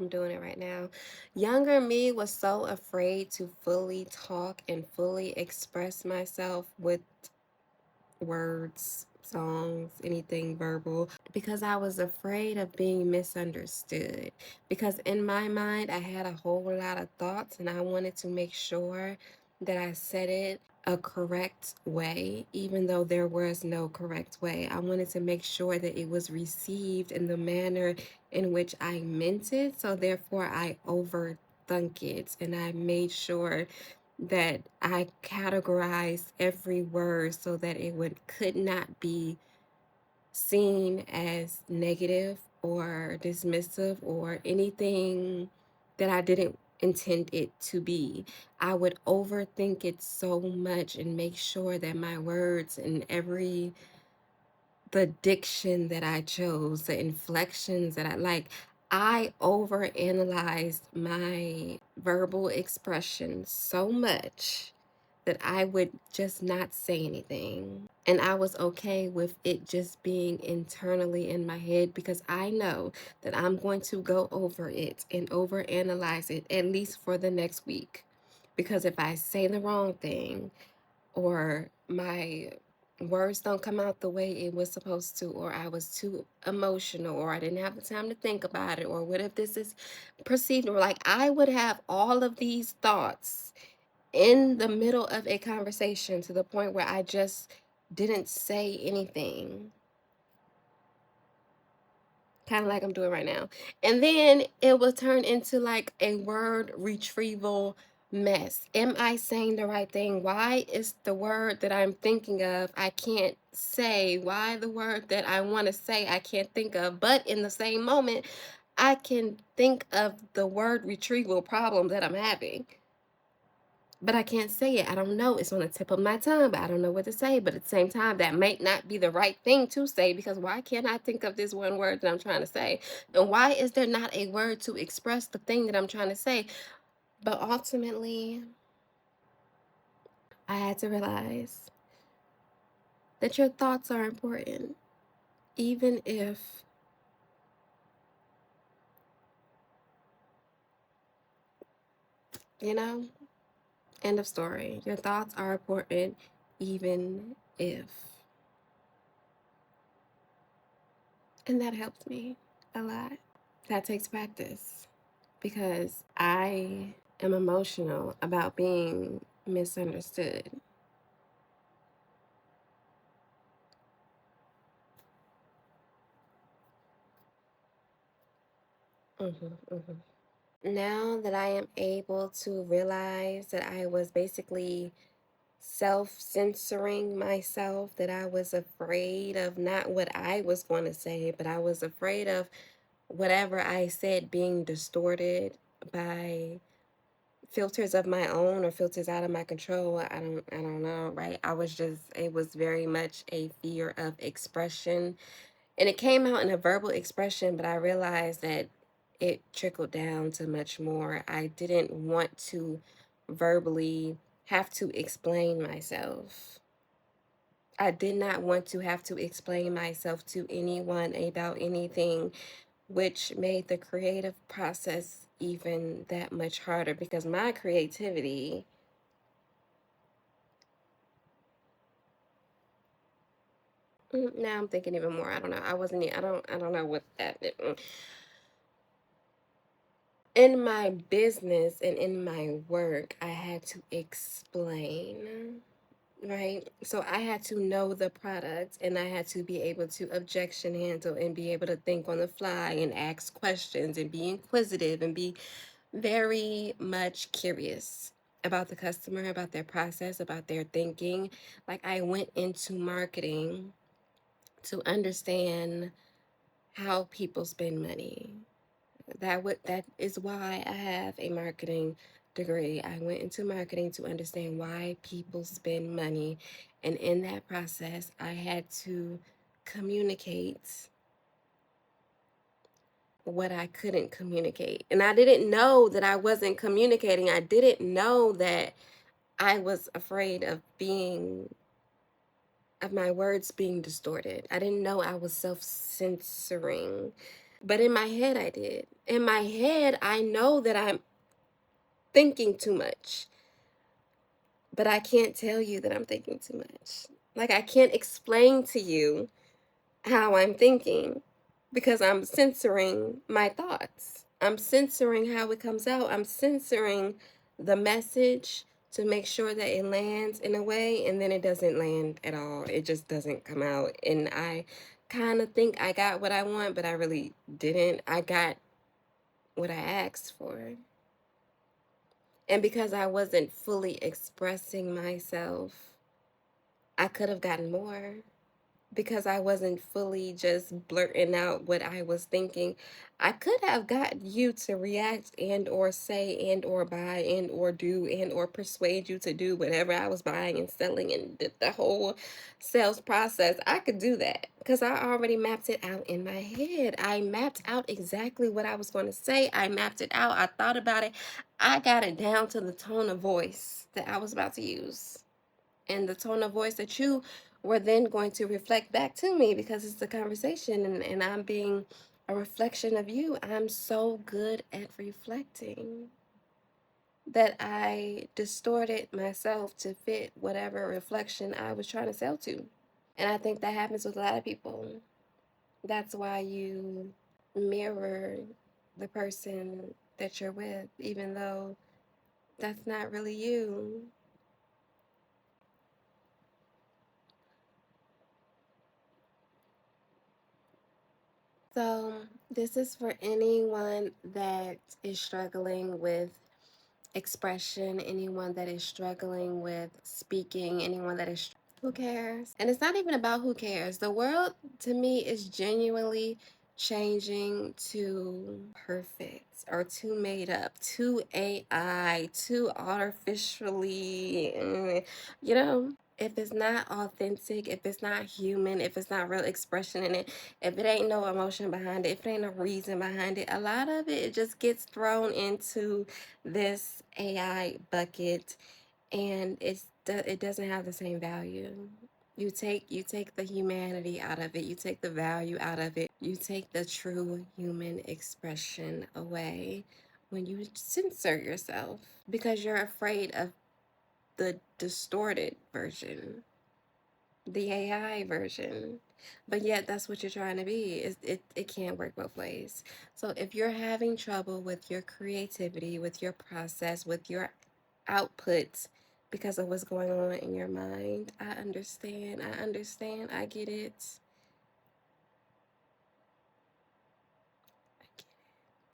I'm doing it right now. Younger me was so afraid to fully talk and fully express myself with words, songs, anything verbal, because I was afraid of being misunderstood. Because in my mind, I had a whole lot of thoughts and I wanted to make sure that I said it a correct way, even though there was no correct way. I wanted to make sure that it was received in the manner in which I meant it. So therefore, I overthunk it and I made sure that I categorized every word so that could not be seen as negative or dismissive or anything that I didn't intend it to be. I would overthink it so much and make sure that my words and the diction that I chose, the inflections that I overanalyzed my verbal expression so much that I would just not say anything. And I was okay with it just being internally in my head because I know that I'm going to go over it and overanalyze it at least for the next week. Because if I say the wrong thing, or my words don't come out the way it was supposed to, or I was too emotional, or I didn't have the time to think about it, or what if this is perceived, or like I would have all of these thoughts in the middle of a conversation to the point where I just didn't say anything, kind of like I'm doing right now. And then it will turn into like a word retrieval mess. Am I saying the right thing? Why is the word that I'm thinking of I can't say? Why the word that I want to say I can't think of? But in the same moment, I can think of the word retrieval problem that I'm having. But I can't say it. I don't know. It's on the tip of my tongue, but I don't know what to say. But at the same time, that might not be the right thing to say because why can't I think of this one word that I'm trying to say? And why is there not a word to express the thing that I'm trying to say? But ultimately, I had to realize that your thoughts are important, even if, you know, end of story. Your thoughts are important, even if. And that helps me a lot. That takes practice because I am emotional about being misunderstood. Mhm, mhm. Now that I am able to realize that I was basically self-censoring myself, that I was afraid of not what I was going to say, but I was afraid of whatever I said being distorted by filters of my own or filters out of my control. I don't know, right? It was very much a fear of expression. And it came out in a verbal expression, but I realized that it trickled down to much more. I didn't want to verbally have to explain myself. I did not want to have to explain myself to anyone about anything, which made the creative process even that much harder because my creativity, now I'm thinking even more. I don't know. I wasn't, I don't know what in my business and in my work, I had to explain, right? So I had to know the product and I had to be able to objection handle and be able to think on the fly and ask questions and be inquisitive and be very much curious about the customer, about their process, about their thinking. Like I went into marketing to understand how people spend money. That is why I have a marketing degree. I went into marketing to understand why people spend money, and in that process I had to communicate what I couldn't communicate. And I didn't know that I wasn't communicating. I didn't know that I was afraid of my words being distorted. I didn't know I was self-censoring. But in my head, I did. In my head, I know that I'm thinking too much, but I can't tell you that I'm thinking too much. Like, I can't explain to you how I'm thinking because I'm censoring my thoughts. I'm censoring how it comes out. I'm censoring the message to make sure that it lands in a way, and then it doesn't land at all. It just doesn't come out. And I kind of think I got what I want, but I really didn't. I got what I asked for. And because I wasn't fully expressing myself, I could have gotten more. Because I wasn't fully just blurting out what I was thinking, I could have got you to react and or say and or buy and or do and or persuade you to do whatever I was buying and selling and did the whole sales process. I could do that because I already mapped it out in my head. I mapped out exactly what I was going to say. I mapped it out. I thought about it. I got it down to the tone of voice that I was about to use and the tone of voice that you were then going to reflect back to me because it's a conversation and I'm being a reflection of you. I'm so good at reflecting that I distorted myself to fit whatever reflection I was trying to sell to. And I think that happens with a lot of people. That's why you mirror the person that you're with, even though that's not really you. So, this is for anyone that is struggling with expression, anyone that is struggling with speaking, anyone that is who cares? And it's not even about who cares. The world to me is genuinely changing to perfect or too made up, too AI, too artificially, if it's not authentic, if it's not human, if it's not real expression in it, if it ain't no emotion behind it, if it ain't no reason behind it, a lot of it just gets thrown into this AI bucket, and it doesn't have the same value. You take the humanity out of it, you take the value out of it, you take the true human expression away when you censor yourself because you're afraid of the distorted version, the AI version. But yet that's what you're trying to be. It can't work both ways. So if you're having trouble with your creativity, with your process, with your output because of what's going on in your mind, I understand. I get it.